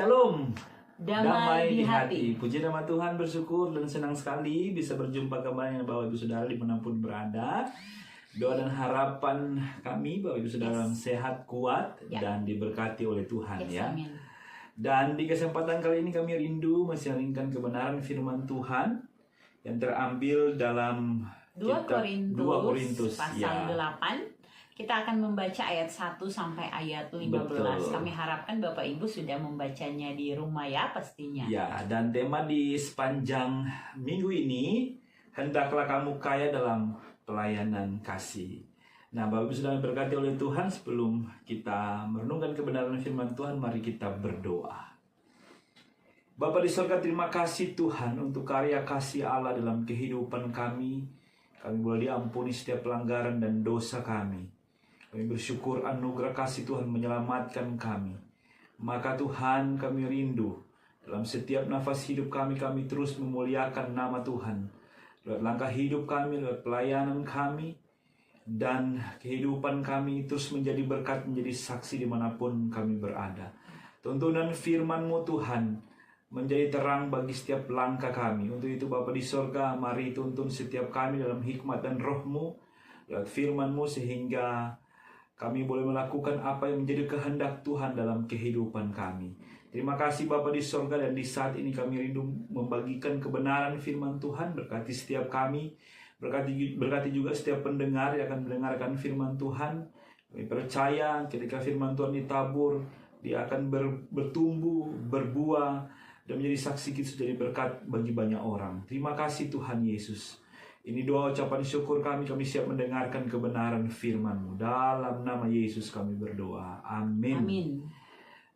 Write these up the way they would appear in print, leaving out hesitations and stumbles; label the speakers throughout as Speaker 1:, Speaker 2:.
Speaker 1: Shalom,
Speaker 2: Damai di hati.
Speaker 1: Puji nama Tuhan, bersyukur dan senang sekali bisa berjumpa kembali dengan Bapak Ibu Saudara dimanapun berada. Doa dan harapan kami Bapak Ibu Saudara sehat, kuat, dan diberkati oleh Tuhan ya.
Speaker 2: Amin.
Speaker 1: Dan di kesempatan kali ini kami rindu menyaringkan kebenaran firman Tuhan yang terambil dalam
Speaker 2: 2
Speaker 1: kitab
Speaker 2: Korintus pasal
Speaker 1: ya.
Speaker 2: 8. Kita akan membaca ayat 1 sampai ayat 15.
Speaker 1: Betul.
Speaker 2: Kami harapkan Bapak Ibu sudah membacanya di rumah ya pastinya.
Speaker 1: Ya, dan tema di sepanjang minggu ini, hendaklah kamu kaya dalam pelayanan kasih. Nah, Bapak Ibu sudah berkati oleh Tuhan. Sebelum kita merenungkan kebenaran firman Tuhan, mari kita berdoa. Bapa di surga, terima kasih Tuhan untuk karya kasih Allah dalam kehidupan kami. Kami boleh diampuni setiap pelanggaran dan dosa kami. Kami bersyukur anugerah kasih Tuhan menyelamatkan kami. Maka Tuhan, kami rindu dalam setiap nafas hidup kami terus memuliakan nama Tuhan. Lewat langkah hidup kami, lewat pelayanan kami, dan kehidupan kami terus menjadi berkat, menjadi saksi dimanapun kami berada. Tuntunan firman-Mu Tuhan menjadi terang bagi setiap langkah kami. Untuk itu Bapa di sorga, mari tuntun setiap kami dalam hikmat dan roh-Mu, lewat firman-Mu, sehingga kami boleh melakukan apa yang menjadi kehendak Tuhan dalam kehidupan kami. Terima kasih Bapa di sorga, dan di saat ini kami rindu membagikan kebenaran firman Tuhan. Berkati setiap kami, berkati juga setiap pendengar yang akan mendengarkan firman Tuhan. Kami percaya ketika firman Tuhan ditabur, dia akan bertumbuh, berbuah, dan menjadi saksi kita jadi berkat bagi banyak orang. Terima kasih Tuhan Yesus. Ini doa ucapan syukur kami siap mendengarkan kebenaran firman-Mu. Dalam nama Yesus kami berdoa. Amin.
Speaker 2: Amin.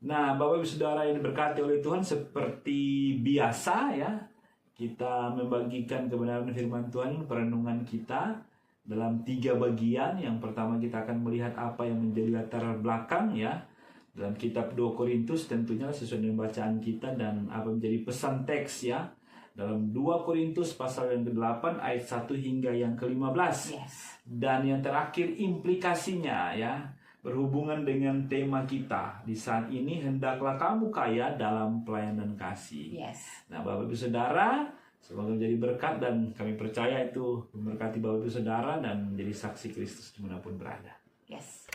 Speaker 1: Nah, Bapak Ibu Saudara yang diberkati oleh Tuhan, seperti biasa ya, kita membagikan kebenaran firman Tuhan, perenungan kita dalam 3 bagian. Yang pertama kita akan melihat apa yang menjadi latar belakang ya, dalam kitab 2 Korintus, tentunya sesuai dengan bacaan kita, dan apa menjadi pesan teks ya, dalam 2 Korintus pasal yang ke-8 ayat 1 hingga yang ke-15.
Speaker 2: Yes.
Speaker 1: Dan yang terakhir implikasinya ya, berhubungan dengan tema kita di saat ini, hendaklah kamu kaya dalam pelayanan kasih.
Speaker 2: Yes.
Speaker 1: Nah, Bapak Ibu Saudara, semoga menjadi berkat, dan kami percaya itu memberkati Bapak Ibu Saudara dan menjadi saksi Kristus dimanapun berada.
Speaker 2: Yes.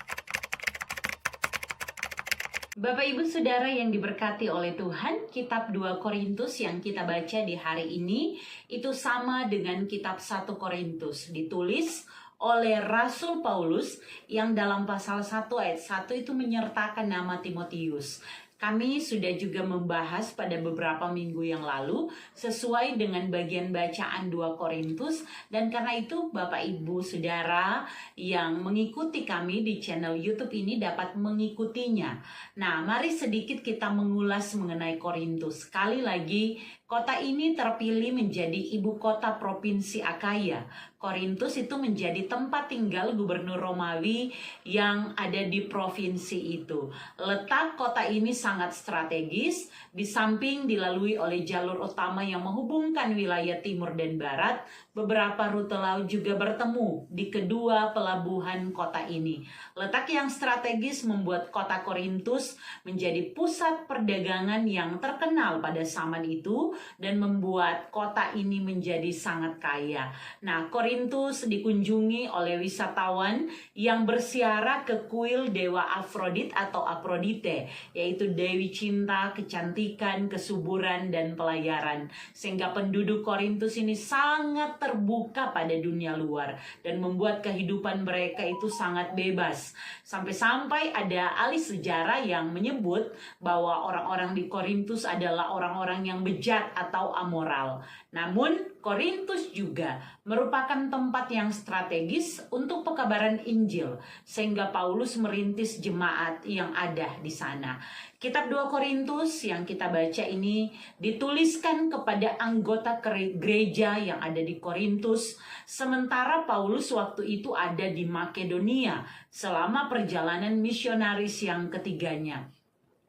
Speaker 2: Bapak Ibu Saudara yang diberkati oleh Tuhan, kitab 2 Korintus yang kita baca di hari ini itu sama dengan kitab 1 Korintus, ditulis oleh Rasul Paulus yang dalam pasal 1 ayat 1 itu menyertakan nama Timotius. Kami sudah juga membahas pada beberapa minggu yang lalu sesuai dengan bagian bacaan 2 Korintus, dan karena itu Bapak Ibu Saudara yang mengikuti kami di channel YouTube ini dapat mengikutinya. Nah, mari sedikit kita mengulas mengenai Korintus. Sekali lagi, kota ini terpilih menjadi ibu kota provinsi Akaya. Korintus itu menjadi tempat tinggal gubernur Romawi yang ada di provinsi itu. Letak kota ini sangat strategis, di samping dilalui oleh jalur utama yang menghubungkan wilayah timur dan barat. Beberapa rute laut juga bertemu di kedua pelabuhan kota ini. Letak yang strategis membuat kota Korintus menjadi pusat perdagangan yang terkenal pada zaman itu dan membuat kota ini menjadi sangat kaya. Nah, Korintus dikunjungi oleh wisatawan yang bersiara ke kuil dewa Afrodit atau Aphrodite, yaitu dewi cinta, kecantikan, kesuburan, dan pelayaran. Sehingga penduduk Korintus ini sangat terbuka pada dunia luar dan membuat kehidupan mereka itu sangat bebas. Sampai-sampai ada ahli sejarah yang menyebut bahwa orang-orang di Korintus adalah orang-orang yang bejat atau amoral. Namun Korintus juga merupakan tempat yang strategis untuk pekabaran Injil, sehingga Paulus merintis jemaat yang ada di sana. Kitab 2 Korintus yang kita baca ini dituliskan kepada anggota gereja yang ada di Korintus, sementara Paulus waktu itu ada di Makedonia selama perjalanan misionaris yang ketiganya.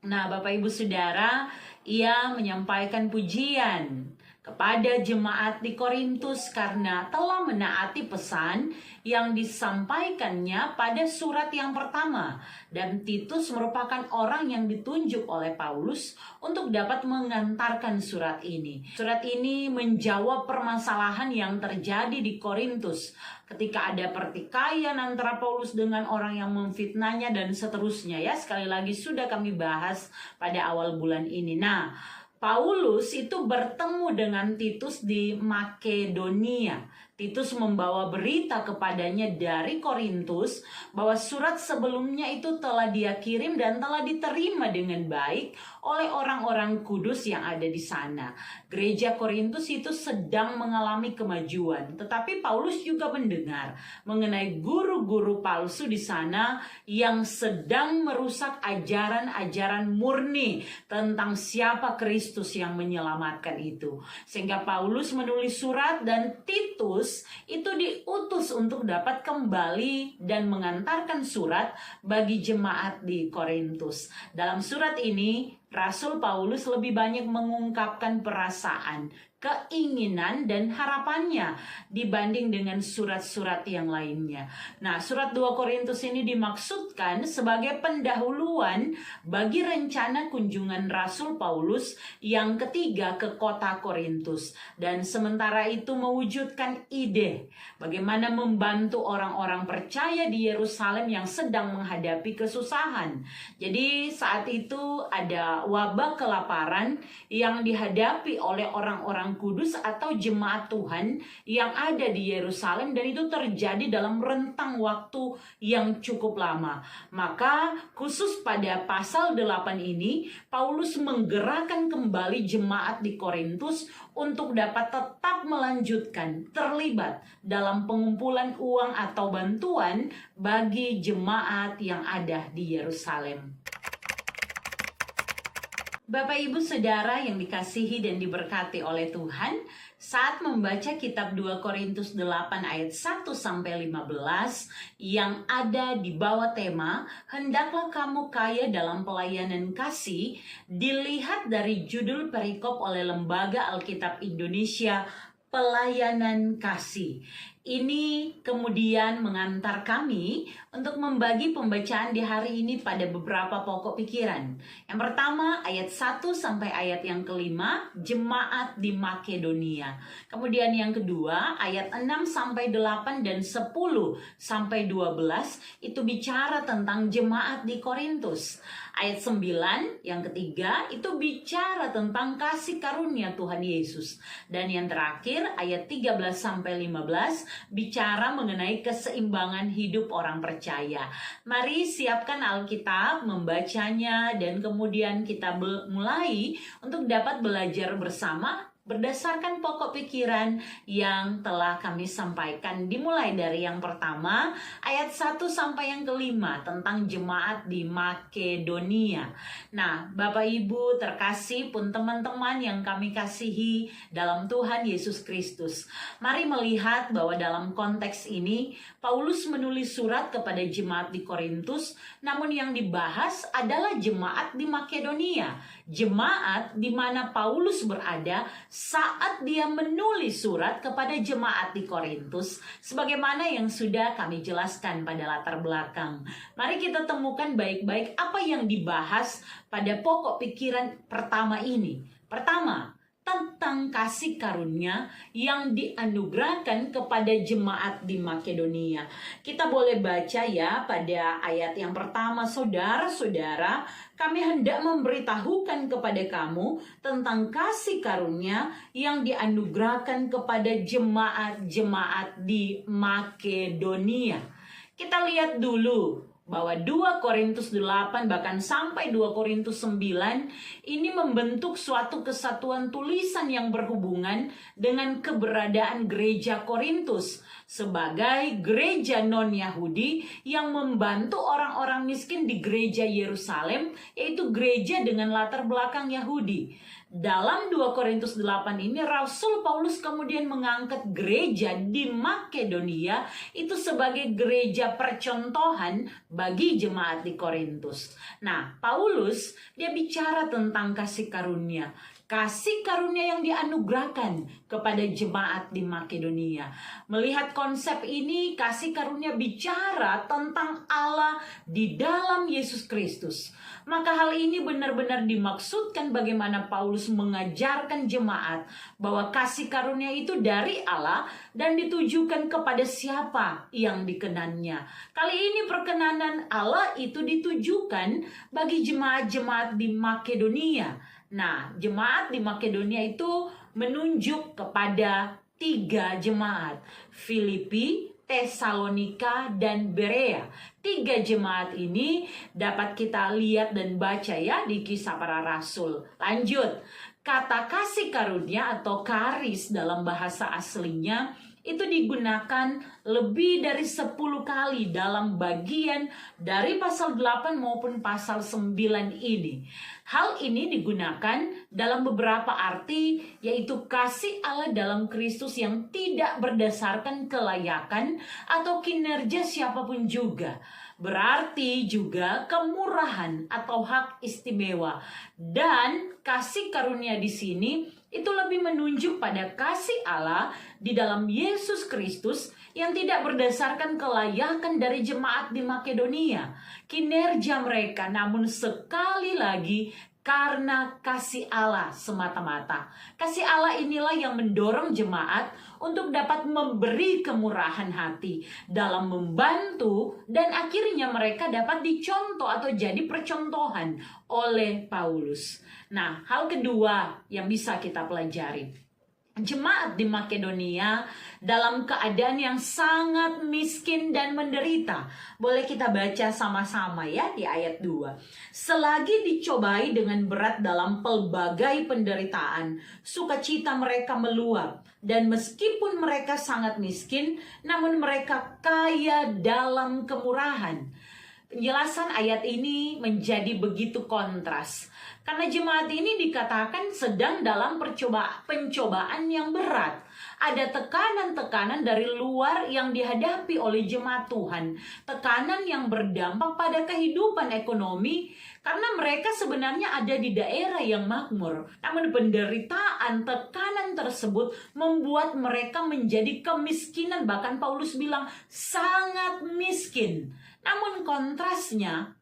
Speaker 2: Nah, Bapak Ibu Saudara, ia menyampaikan pujian kepada jemaat di Korintus karena telah menaati pesan yang disampaikannya pada surat yang pertama. Dan Titus merupakan orang yang ditunjuk oleh Paulus untuk dapat mengantarkan surat ini. Surat ini menjawab permasalahan yang terjadi di Korintus ketika ada pertikaian antara Paulus dengan orang yang memfitnahnya dan seterusnya ya. Sekali lagi sudah kami bahas pada awal bulan ini. Nah, Paulus itu bertemu dengan Titus di Makedonia. Titus membawa berita kepadanya dari Korintus bahwa surat sebelumnya itu telah dia kirim dan telah diterima dengan baik oleh orang-orang kudus yang ada di sana. Gereja Korintus itu sedang mengalami kemajuan, tetapi Paulus juga mendengar mengenai guru-guru palsu di sana yang sedang merusak ajaran-ajaran murni tentang siapa Kristus yang menyelamatkan itu. Sehingga Paulus menulis surat dan Titus itu diutus untuk dapat kembali dan mengantarkan surat bagi jemaat di Korintus. Dalam surat ini, Rasul Paulus lebih banyak mengungkapkan perasaan, keinginan, dan harapannya dibanding dengan surat-surat yang lainnya. Nah, surat 2 Korintus ini dimaksudkan sebagai pendahuluan bagi rencana kunjungan Rasul Paulus yang ketiga ke kota Korintus. Dan sementara itu mewujudkan ide bagaimana membantu orang-orang percaya di Yerusalem yang sedang menghadapi kesusahan. Jadi saat itu ada wabah kelaparan yang dihadapi oleh orang-orang kudus atau jemaat Tuhan yang ada di Yerusalem, dan itu terjadi dalam rentang waktu yang cukup lama. Maka khusus pada pasal 8 ini Paulus menggerakkan kembali jemaat di Korintus untuk dapat tetap melanjutkan terlibat dalam pengumpulan uang atau bantuan bagi jemaat yang ada di Yerusalem. Bapak Ibu Saudara yang dikasihi dan diberkati oleh Tuhan, saat membaca kitab 2 Korintus 8 ayat 1 sampai 15 yang ada di bawah tema hendaklah kamu kaya dalam pelayanan kasih, dilihat dari judul perikop oleh Lembaga Alkitab Indonesia, Pelayanan Kasih. Ini kemudian mengantar kami untuk membagi pembacaan di hari ini pada beberapa pokok pikiran. Yang pertama ayat 1 sampai ayat yang kelima, jemaat di Makedonia. Kemudian yang kedua ayat 6 sampai 8 dan 10 sampai 12 itu bicara tentang jemaat di Korintus. Ayat 9 yang ketiga itu bicara tentang kasih karunia Tuhan Yesus. Dan yang terakhir ayat 13 sampai 15 bicara mengenai keseimbangan hidup orang percaya. Mari siapkan Alkitab, membacanya, dan kemudian kita mulai untuk dapat belajar bersama berdasarkan pokok pikiran yang telah kami sampaikan. Dimulai dari yang pertama, ayat 1 sampai yang kelima tentang jemaat di Makedonia. Nah, Bapak Ibu terkasih pun teman-teman yang kami kasihi dalam Tuhan Yesus Kristus, mari melihat bahwa dalam konteks ini Paulus menulis surat kepada jemaat di Korintus, namun yang dibahas adalah jemaat di Makedonia, jemaat di mana Paulus berada saat dia menulis surat kepada jemaat di Korintus, sebagaimana yang sudah kami jelaskan pada latar belakang. Mari kita temukan baik-baik apa yang dibahas pada pokok pikiran pertama ini. Pertama, tentang kasih karunia yang dianugerahkan kepada jemaat di Makedonia. Kita boleh baca ya pada ayat yang pertama, saudara-saudara, kami hendak memberitahukan kepada kamu tentang kasih karunia yang dianugerahkan kepada jemaat-jemaat di Makedonia. Kita lihat dulu bahwa 2 Korintus 8 bahkan sampai 2 Korintus 9 ini membentuk suatu kesatuan tulisan yang berhubungan dengan keberadaan gereja Korintus sebagai gereja non-Yahudi yang membantu orang-orang miskin di gereja Yerusalem, yaitu gereja dengan latar belakang Yahudi. Dalam 2 Korintus 8 ini Rasul Paulus kemudian mengangkat gereja di Makedonia itu sebagai gereja percontohan bagi jemaat di Korintus. Nah, Paulus dia bicara tentang kasih karunia. kasih karunia yang dianugerahkan kepada jemaat di Makedonia. Melihat konsep ini, kasih karunia bicara tentang Allah di dalam Yesus Kristus. Maka hal ini benar-benar dimaksudkan bagaimana Paulus mengajarkan jemaat bahwa kasih karunia itu dari Allah dan ditujukan kepada siapa yang dikenannya. Kali ini perkenanan Allah itu ditujukan bagi jemaat-jemaat di Makedonia. Nah, jemaat di Makedonia itu menunjuk kepada 3 jemaat, Filipi, Tesalonika, dan Berea. 3 jemaat ini dapat kita lihat dan baca ya di Kisah Para Rasul. Lanjut, kata kasih karunia atau karis dalam bahasa aslinya itu digunakan lebih dari 10 kali dalam bagian dari pasal 8 maupun pasal 9 ini. Hal ini digunakan dalam beberapa arti, yaitu kasih Allah dalam Kristus yang tidak berdasarkan kelayakan atau kinerja siapapun juga. Berarti juga kemurahan atau hak istimewa. Dan kasih karunia di sini itu lebih menunjuk pada kasih Allah di dalam Yesus Kristus yang tidak berdasarkan kelayakan dari jemaat di Makedonia, kinerja mereka, namun sekali lagi karena kasih Allah semata-mata. Kasih Allah inilah yang mendorong jemaat untuk dapat memberi kemurahan hati dalam membantu, dan akhirnya mereka dapat dicontoh atau jadi percontohan oleh Paulus. Nah, hal kedua yang bisa kita pelajari, jemaat di Makedonia dalam keadaan yang sangat miskin dan menderita. Boleh kita baca sama-sama ya di ayat 2. Selagi dicobai dengan berat dalam pelbagai penderitaan, sukacita mereka meluap. Dan meskipun mereka sangat miskin, namun mereka kaya dalam kemurahan. Penjelasan ayat ini menjadi begitu kontras. Karena jemaat ini dikatakan sedang dalam pencobaan yang berat. Ada tekanan-tekanan dari luar yang dihadapi oleh jemaat Tuhan. Tekanan yang berdampak pada kehidupan ekonomi karena mereka sebenarnya ada di daerah yang makmur. Namun penderitaan, tekanan tersebut membuat mereka menjadi kemiskinan. Bahkan Paulus bilang sangat miskin. Namun kontrasnya,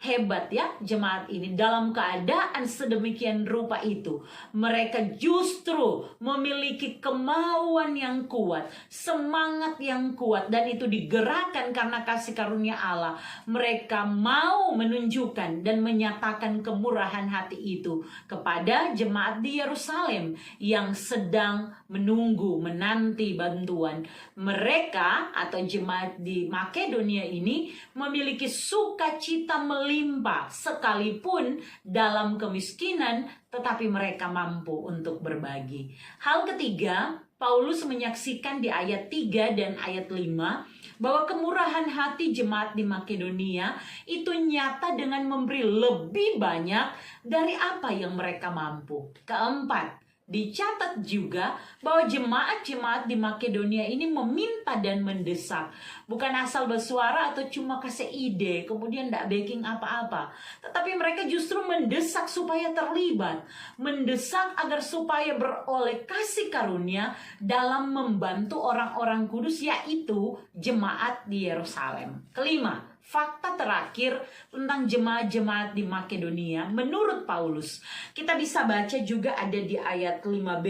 Speaker 2: hebat ya jemaat ini, dalam keadaan sedemikian rupa itu mereka justru memiliki kemauan yang kuat, semangat yang kuat, dan itu digerakkan karena kasih karunia Allah. Mereka mau menunjukkan dan menyatakan kemurahan hati itu kepada jemaat di Yerusalem yang sedang menanti bantuan. Mereka atau jemaat di Makedonia ini memiliki sukacita melimpah sekalipun dalam kemiskinan, tetapi mereka mampu untuk berbagi. Hal ketiga, Paulus menyaksikan di ayat 3 dan ayat 5 bahwa kemurahan hati jemaat di Makedonia itu nyata dengan memberi lebih banyak dari apa yang mereka mampu. Keempat, dicatat juga bahwa jemaat-jemaat di Makedonia ini meminta dan mendesak. Bukan asal bersuara atau cuma kasih ide, kemudian tidak backing apa-apa. Tetapi mereka justru mendesak supaya terlibat. Mendesak agar supaya beroleh kasih karunia dalam membantu orang-orang kudus, yaitu jemaat di Yerusalem. Kelima, fakta terakhir tentang jemaat-jemaat di Makedonia menurut Paulus, kita bisa baca juga ada di ayat 5b.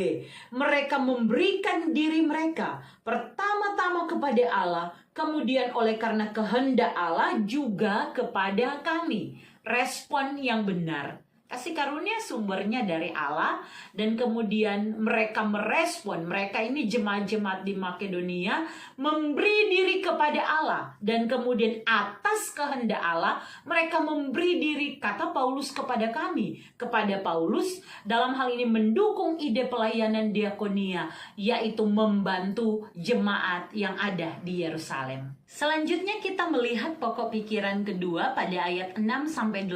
Speaker 2: Mereka memberikan diri mereka pertama-tama kepada Allah, kemudian oleh karena kehendak Allah juga kepada kami. Respon yang benar. Kasih karunia sumbernya dari Allah, dan kemudian mereka merespon. Mereka ini jemaat-jemaat di Makedonia memberi diri kepada Allah, dan kemudian atas kehendak Allah mereka memberi diri, kata Paulus, kepada kami, kepada Paulus dalam hal ini mendukung ide pelayanan diakonia, yaitu membantu jemaat yang ada di Yerusalem. Selanjutnya kita melihat pokok pikiran kedua pada ayat 6-8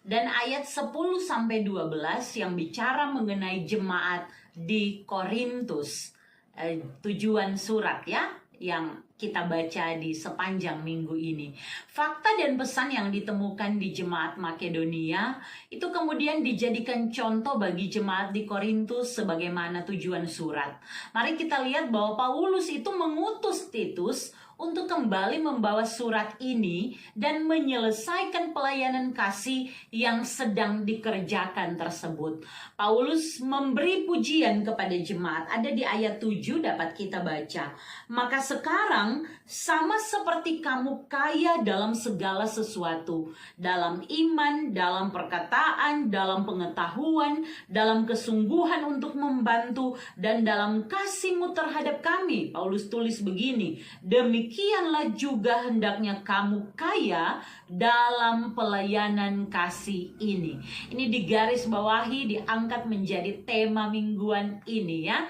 Speaker 2: dan ayat 10-12 yang bicara mengenai jemaat di Korintus. Tujuan surat ya, yang kita baca di sepanjang minggu ini. Fakta dan pesan yang ditemukan di jemaat Makedonia itu kemudian dijadikan contoh bagi jemaat di Korintus sebagaimana tujuan surat. Mari kita lihat bahwa Paulus itu mengutus Titus untuk kembali membawa surat ini dan menyelesaikan pelayanan kasih yang sedang dikerjakan tersebut. Paulus memberi pujian kepada jemaat. Ada di ayat 7 dapat kita baca. Maka sekarang sama seperti kamu kaya dalam segala sesuatu, dalam iman, dalam perkataan, dalam pengetahuan, dalam kesungguhan untuk membantu, dan dalam kasihmu terhadap kami. Paulus tulis begini, demikianlah juga hendaknya kamu kaya dalam pelayanan kasih ini. Ini digaris bawahi, diangkat menjadi tema mingguan ini ya.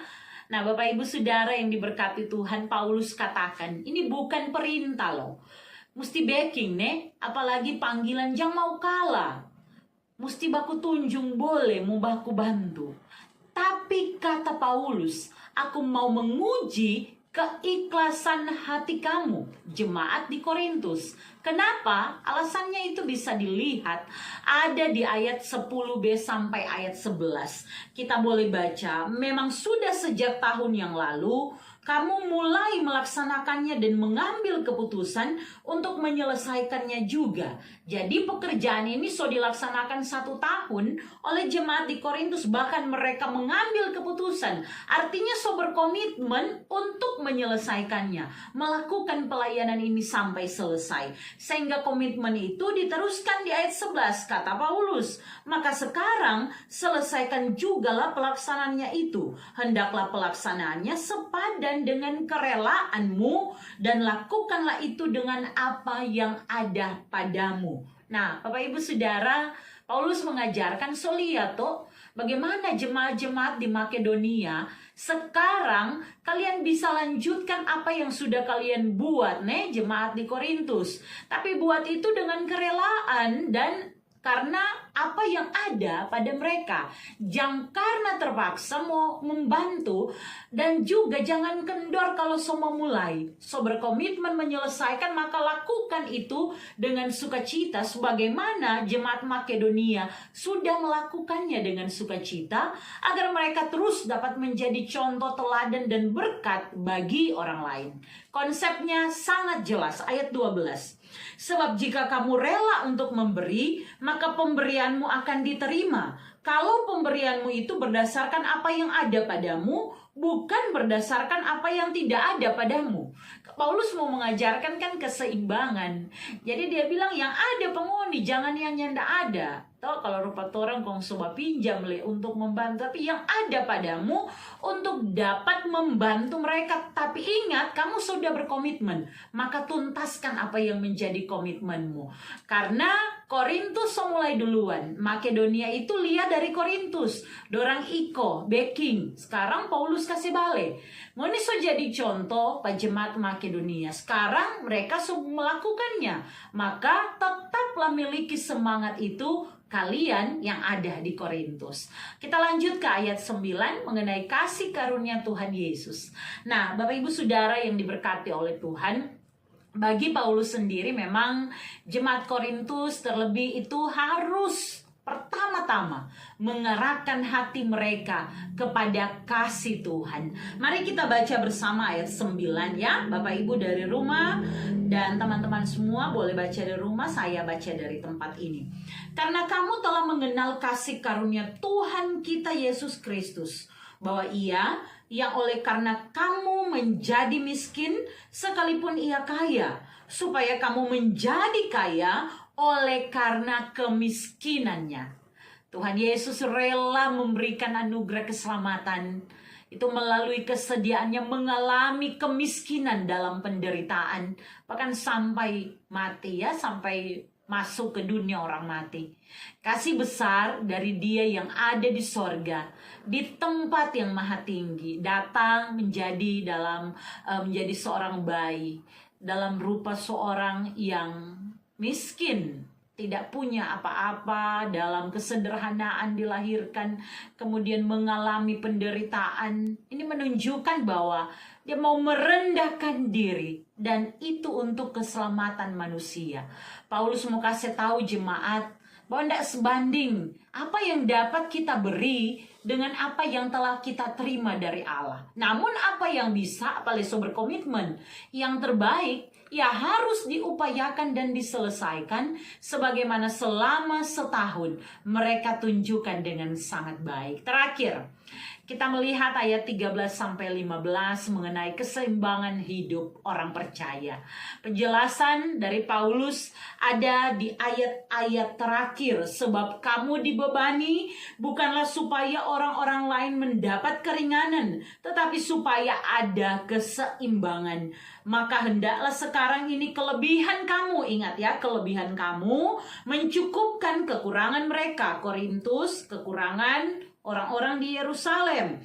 Speaker 2: Nah, Bapak Ibu Saudara yang diberkati Tuhan, Paulus katakan, ini bukan perintah loh. Mesti backing nih, apalagi panggilan jangan mau kalah. Mesti baku tunjung boleh, mau baku bantu. Tapi kata Paulus, aku mau menguji keikhlasan hati kamu, jemaat di Korintus. Kenapa? Alasannya itu bisa dilihat ada di ayat 10b sampai ayat 11. Kita boleh baca, memang sudah sejak tahun yang lalu kamu mulai melaksanakannya dan mengambil keputusan untuk menyelesaikannya juga. Jadi pekerjaan ini sudah dilaksanakan 1 tahun oleh jemaat di Korintus. Bahkan mereka mengambil keputusan. Artinya so berkomitmen untuk menyelesaikannya. Melakukan pelayanan ini sampai selesai. Sehingga komitmen itu diteruskan di ayat 11. Kata Paulus, maka sekarang selesaikan jugalah pelaksanaannya itu. Hendaklah pelaksanaannya sepadan dengan kerelaanmu dan lakukanlah itu dengan apa yang ada padamu. Nah, Bapak Ibu Saudara, Paulus mengajarkan lihat bagaimana jemaat-jemaat di Makedonia sekarang kalian bisa lanjutkan apa yang sudah kalian buat nih jemaat di Korintus. Tapi buat itu dengan kerelaan dan karena apa yang ada pada mereka. Jangan karena terpaksa mau membantu, dan juga jangan kendor kalau semua mulai. So berkomitmen menyelesaikan, maka lakukan itu dengan sukacita sebagaimana jemaat Makedonia sudah melakukannya dengan sukacita, agar mereka terus dapat menjadi contoh teladan dan berkat bagi orang lain. Konsepnya sangat jelas, ayat 12. Sebab jika kamu rela untuk memberi, maka pemberianmu akan diterima. Kalau pemberianmu itu berdasarkan apa yang ada padamu, bukan berdasarkan apa yang tidak ada padamu. Paulus mau mengajarkan kan keseimbangan. Jadi dia bilang yang ada penghuni, jangan yang nyanda ada. Tahu kalau rupa orang kong coba pinjam untuk membantu, tapi yang ada padamu untuk dapat membantu mereka. Tapi ingat, kamu sudah berkomitmen, maka tuntaskan apa yang menjadi komitmenmu. Karena Korintus mulai duluan, Makedonia itu lihat dari Korintus, dorang iko, backing. Sekarang Paulus kasih balik. Mau ini jadi contoh Pak jemaat Makedonia. Sekarang mereka melakukannya, maka tetaplah miliki semangat itu kalian yang ada di Korintus. Kita lanjut ke ayat 9 mengenai kasih karunia Tuhan Yesus. Nah, Bapak Ibu Saudara yang diberkati oleh Tuhan, bagi Paulus sendiri memang jemaat Korintus terlebih itu harus pertama-tama mengerahkan hati mereka kepada kasih Tuhan. Mari kita baca bersama ayat 9 ya. Bapak Ibu dari rumah dan teman-teman semua boleh baca dari rumah, saya baca dari tempat ini. Karena kamu telah mengenal kasih karunia Tuhan kita Yesus Kristus, bahwa Ia yang oleh karena kamu menjadi miskin sekalipun Ia kaya, supaya kamu menjadi kaya oleh karena kemiskinannya. Tuhan Yesus rela memberikan anugerah keselamatan itu melalui kesediaannya mengalami kemiskinan dalam penderitaan, bahkan sampai mati ya, sampai masuk ke dunia orang mati. Kasih besar dari Dia yang ada di sorga, di tempat yang maha tinggi, datang menjadi menjadi seorang bayi dalam rupa seorang yang miskin, tidak punya apa-apa, dalam kesederhanaan dilahirkan, kemudian mengalami penderitaan. Ini menunjukkan bahwa dia mau merendahkan diri, dan itu untuk keselamatan manusia. Paulus mau kasih tahu jemaat bahwa tidak sebanding apa yang dapat kita beri dengan apa yang telah kita terima dari Allah. Namun apa yang bisa, apalagi berkomitmen, yang terbaik ya harus diupayakan dan diselesaikan sebagaimana selama setahun mereka tunjukkan dengan sangat baik. Terakhir, kita melihat ayat 13-15 mengenai keseimbangan hidup orang percaya. Penjelasan dari Paulus ada di ayat-ayat terakhir. Sebab kamu dibebani bukanlah supaya orang-orang lain mendapat keringanan, tetapi supaya ada keseimbangan. Maka hendaklah sekarang ini kelebihan kamu, ingat ya, kelebihan kamu mencukupkan kekurangan mereka. Korintus, kekurangan orang-orang di Yerusalem,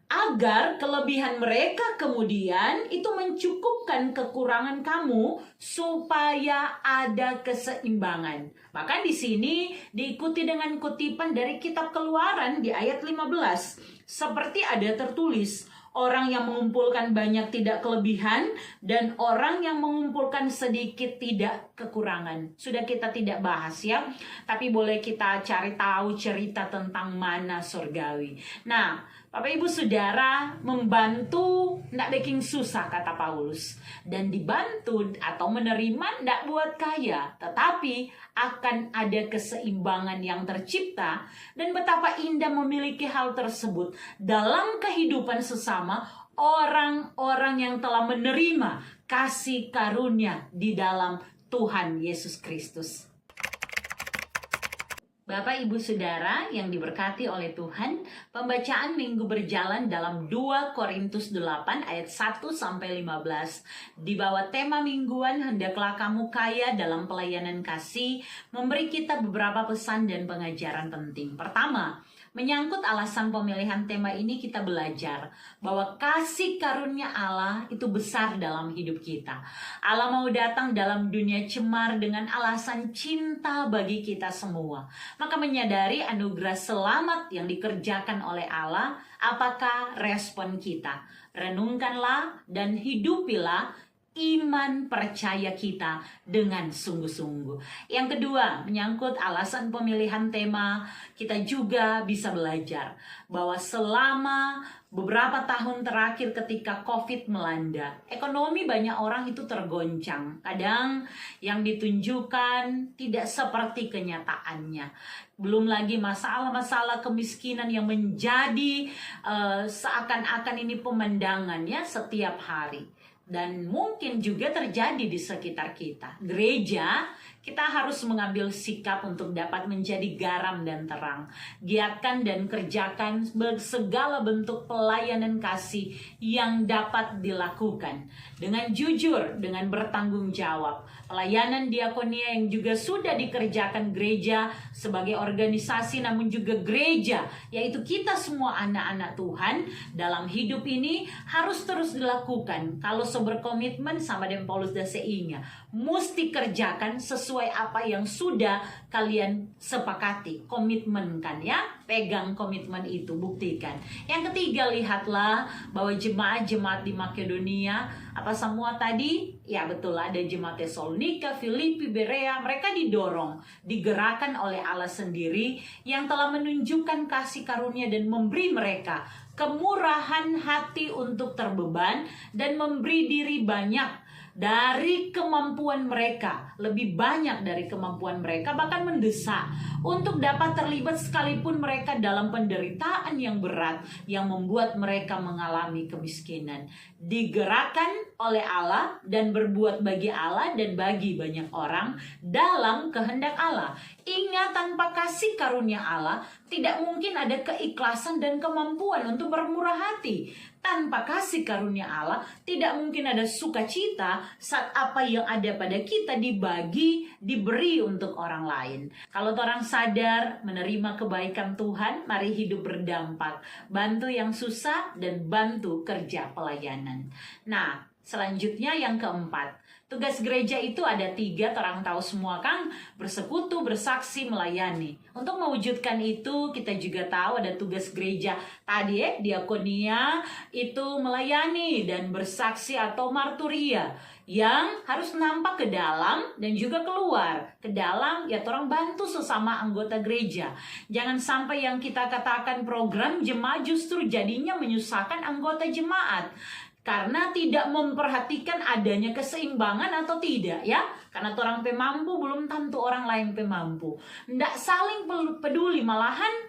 Speaker 2: agar kelebihan mereka kemudian itu mencukupkan kekurangan kamu supaya ada keseimbangan. Bahkan di sini diikuti dengan kutipan dari kitab Keluaran di ayat 15. Seperti ada tertulis, orang yang mengumpulkan banyak tidak kelebihan, dan orang yang mengumpulkan sedikit tidak kekurangan. Sudah kita tidak bahas ya, tapi boleh kita cari tahu cerita tentang mana surgawi. Nah, Bapak Ibu Saudara, membantu tidak bikin susah, kata Paulus. Dan dibantu atau menerima tidak buat kaya, tetapi akan ada keseimbangan yang tercipta. Dan betapa indah memiliki hal tersebut dalam kehidupan sesama orang-orang yang telah menerima kasih karunia di dalam Tuhan Yesus Kristus. Bapak Ibu Saudara yang diberkati oleh Tuhan, pembacaan minggu berjalan dalam 2 Korintus 8 ayat 1-15 di bawah tema mingguan hendaklah kamu kaya dalam pelayanan kasih, memberi kita beberapa pesan dan pengajaran penting. Pertama, menyangkut alasan pemilihan tema ini, kita belajar bahwa kasih karunia Allah itu besar dalam hidup kita. Allah mau datang dalam dunia cemar dengan alasan cinta bagi kita semua. Maka menyadari anugerah selamat yang dikerjakan oleh Allah, apakah respon kita? Renungkanlah dan hidupilah iman percaya kita dengan sungguh-sungguh. Yang kedua, menyangkut alasan pemilihan tema, kita juga bisa belajar bahwa selama beberapa tahun terakhir ketika COVID melanda, ekonomi banyak orang itu tergoncang. Kadang yang ditunjukkan tidak seperti kenyataannya. Belum lagi masalah-masalah kemiskinan yang menjadi seakan-akan ini pemandangannya setiap hari. Dan mungkin juga terjadi di sekitar kita. Gereja, kita harus mengambil sikap untuk dapat menjadi garam dan terang. Giatkan dan kerjakan segala bentuk pelayanan kasih yang dapat dilakukan dengan jujur, dengan bertanggung jawab. Pelayanan diakonia yang juga sudah dikerjakan gereja sebagai organisasi, namun juga gereja, yaitu kita semua anak-anak Tuhan dalam hidup ini harus terus dilakukan. Kalau berkomitmen sama dengan Paulus dan CI-nya, mesti kerjakan sesuai apa yang sudah kalian sepakati. Komitmen kan ya, pegang komitmen itu, buktikan. Yang ketiga, lihatlah bahwa jemaat-jemaat di Makedonia, apa semua tadi? Ya betul, ada jemaat Tesalonika, Filipi, Berea, mereka didorong, digerakkan oleh Allah sendiri yang telah menunjukkan kasih karunia dan memberi mereka kemurahan hati untuk terbeban dan memberi diri banyak dari kemampuan mereka, lebih banyak dari kemampuan mereka, bahkan mendesak untuk dapat terlibat sekalipun mereka dalam penderitaan yang berat yang membuat mereka mengalami kemiskinan. Digerakkan oleh Allah dan berbuat bagi Allah dan bagi banyak orang dalam kehendak Allah. Ingat, tanpa kasih karunia Allah tidak mungkin ada keikhlasan dan kemampuan untuk bermurah hati. Tanpa kasih karunia Allah tidak mungkin ada sukacita saat apa yang ada pada kita dibagi, diberi untuk orang lain. Kalau orang sadar menerima kebaikan Tuhan, mari hidup berdampak, bantu yang susah dan bantu kerja pelayanan. Nah, selanjutnya yang keempat, Tugas gereja itu ada 3, orang tahu semua kan, bersekutu, bersaksi, melayani. Untuk mewujudkan itu kita juga tahu ada tugas gereja tadi diakonia itu melayani dan bersaksi atau marturia yang harus nampak ke dalam dan juga keluar. Ke dalam ya orang bantu sesama anggota gereja. Jangan sampai yang kita katakan program jemaat justru jadinya menyusahkan anggota jemaat. Karena tidak memperhatikan adanya keseimbangan atau tidak ya. Karena orang pemampu belum tentu orang lain pemampu. Tidak saling peduli, malahan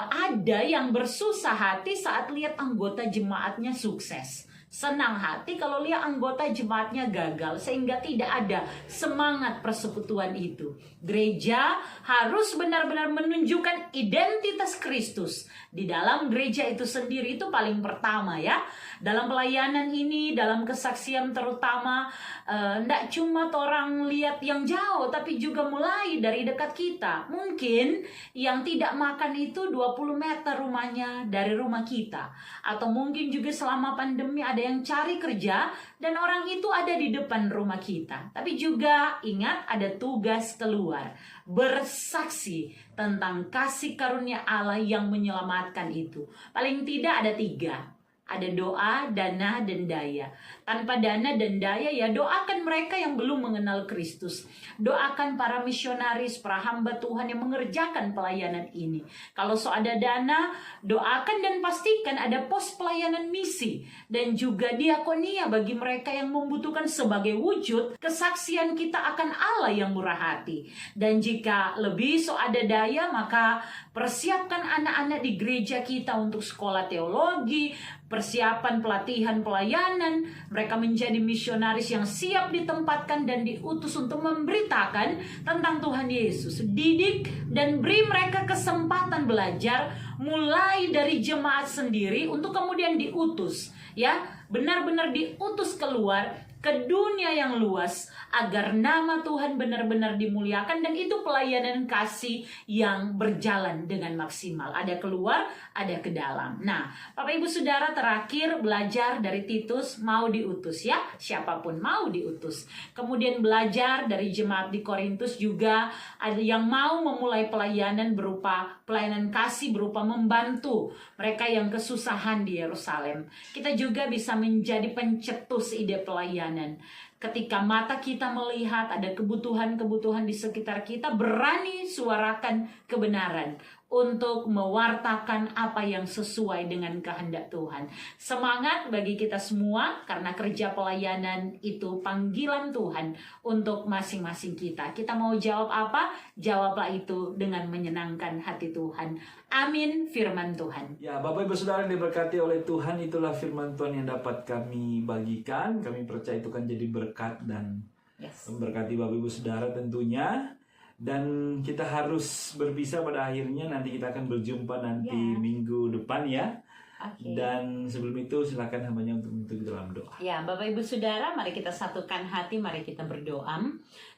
Speaker 2: ada yang bersusah hati saat lihat anggota jemaatnya sukses. Senang hati kalau lihat anggota jemaatnya gagal, sehingga tidak ada semangat persekutuan itu. Gereja harus benar-benar menunjukkan identitas Kristus di dalam gereja itu sendiri. Itu paling pertama ya. Dalam pelayanan ini, dalam kesaksian terutama, tidak cuma orang lihat yang jauh, tapi juga mulai dari dekat kita. Mungkin yang tidak makan itu 20 meter rumahnya dari rumah kita. Atau mungkin juga selama pandemi ada yang cari kerja dan orang itu ada di depan rumah kita. Tapi juga ingat ada tugas keluar, bersaksi tentang kasih karunia Allah yang menyelamatkan itu. Paling tidak ada 3. Ada doa, dana, dan daya. Tanpa dana dan daya ya doakan mereka yang belum mengenal Kristus. Doakan para misionaris, para hamba Tuhan yang mengerjakan pelayanan ini. Kalau ada dana, doakan dan pastikan ada pos pelayanan misi. Dan juga diakonia bagi mereka yang membutuhkan sebagai wujud kesaksian kita akan Allah yang murah hati. Dan jika lebih ada daya, maka persiapkan anak-anak di gereja kita untuk sekolah teologi, persiapan pelatihan pelayanan, mereka menjadi misionaris yang siap ditempatkan dan diutus untuk memberitakan tentang Tuhan Yesus. Didik dan beri mereka kesempatan belajar mulai dari jemaat sendiri untuk kemudian diutus, ya, benar-benar diutus keluar ke dunia yang luas agar nama Tuhan benar-benar dimuliakan, dan itu pelayanan kasih yang berjalan dengan maksimal. Ada keluar, ada ke dalam. Nah, Bapak Ibu Saudara, terakhir belajar dari Titus, mau diutus ya, siapapun mau diutus. Kemudian belajar dari jemaat di Korintus juga ada yang mau memulai pelayanan berupa pelayanan kasih, berupa membantu mereka yang kesusahan di Yerusalem. Kita juga bisa menjadi pencetus ide pelayanan. Ketika mata kita melihat ada kebutuhan-kebutuhan di sekitar kita, berani suarakan kebenaran untuk mewartakan apa yang sesuai dengan kehendak Tuhan. Semangat bagi kita semua, karena kerja pelayanan itu panggilan Tuhan untuk masing-masing kita. Kita mau jawab apa? Jawablah itu dengan menyenangkan hati Tuhan. Amin, firman Tuhan.
Speaker 1: Ya, Bapak Ibu Saudara yang diberkati oleh Tuhan, itulah firman Tuhan yang dapat kami bagikan. Kami percaya itu kan jadi berkat dan memberkati Bapak Ibu Saudara tentunya. Dan kita harus berpisah pada akhirnya. Nanti kita akan berjumpa nanti minggu depan ya.
Speaker 2: Okay.
Speaker 1: Dan sebelum itu silakan hambanya untuk menutup dalam doa.
Speaker 2: Ya, Bapak Ibu Saudara, mari kita satukan hati, mari kita berdoa.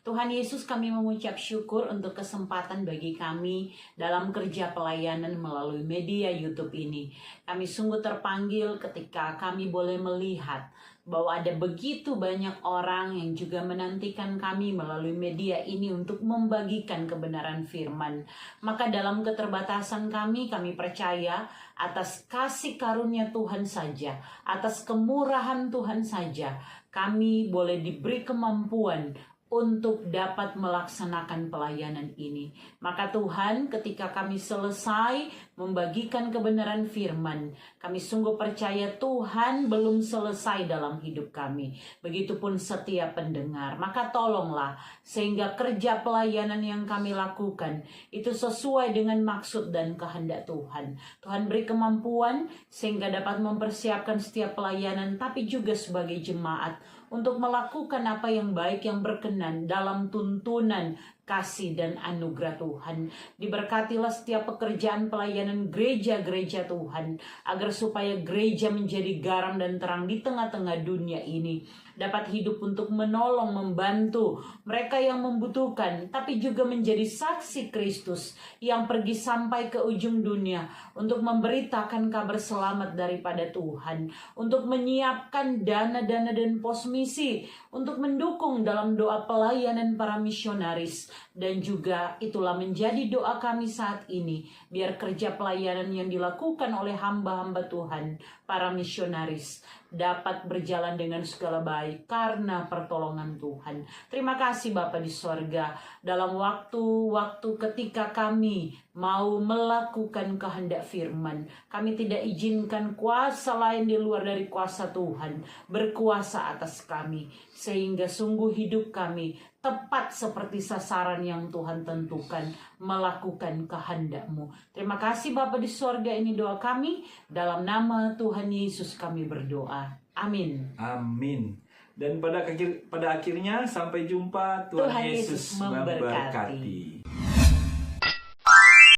Speaker 2: Tuhan Yesus, kami mengucap syukur untuk kesempatan bagi kami dalam kerja pelayanan melalui media YouTube ini. Kami sungguh terpanggil ketika kami boleh melihat bahwa ada begitu banyak orang yang juga menantikan kami melalui media ini untuk membagikan kebenaran firman. Maka dalam keterbatasan kami percaya atas kasih karunia Tuhan saja, atas kemurahan Tuhan saja, kami boleh diberi kemampuan untuk dapat melaksanakan pelayanan ini. Maka Tuhan, ketika kami selesai membagikan kebenaran firman, kami sungguh percaya Tuhan belum selesai dalam hidup kami. Begitupun setiap pendengar. Maka tolonglah sehingga kerja pelayanan yang kami lakukan itu sesuai dengan maksud dan kehendak Tuhan. Tuhan beri kemampuan sehingga dapat mempersiapkan setiap pelayanan, tapi juga sebagai jemaat untuk melakukan apa yang baik, yang berkenan dalam tuntunan kasih dan anugerah Tuhan. Diberkatilah setiap pekerjaan pelayanan gereja-gereja Tuhan, agar supaya gereja menjadi garam dan terang di tengah-tengah dunia ini, dapat hidup untuk menolong, membantu mereka yang membutuhkan, tapi juga menjadi saksi Kristus yang pergi sampai ke ujung dunia untuk memberitakan kabar selamat daripada Tuhan, untuk menyiapkan dana-dana dan pos misi untuk mendukung dalam doa pelayanan para misionaris. Dan juga itulah menjadi doa kami saat ini, biar kerja pelayanan yang dilakukan oleh hamba-hamba Tuhan, para misionaris, dapat berjalan dengan segala baik karena pertolongan Tuhan. Terima kasih Bapa di sorga, dalam waktu-waktu ketika kami mau melakukan kehendak firman, kami tidak izinkan kuasa lain di luar dari kuasa Tuhan berkuasa atas kami, sehingga sungguh hidup kami tepat seperti sasaran yang Tuhan tentukan, melakukan kehendak-Mu. Terima kasih Bapa di sorga, ini doa kami, dalam nama Tuhan Yesus kami berdoa. Amin.
Speaker 1: Amin. Dan pada akhirnya sampai jumpa. Tuhan Yesus memberkati.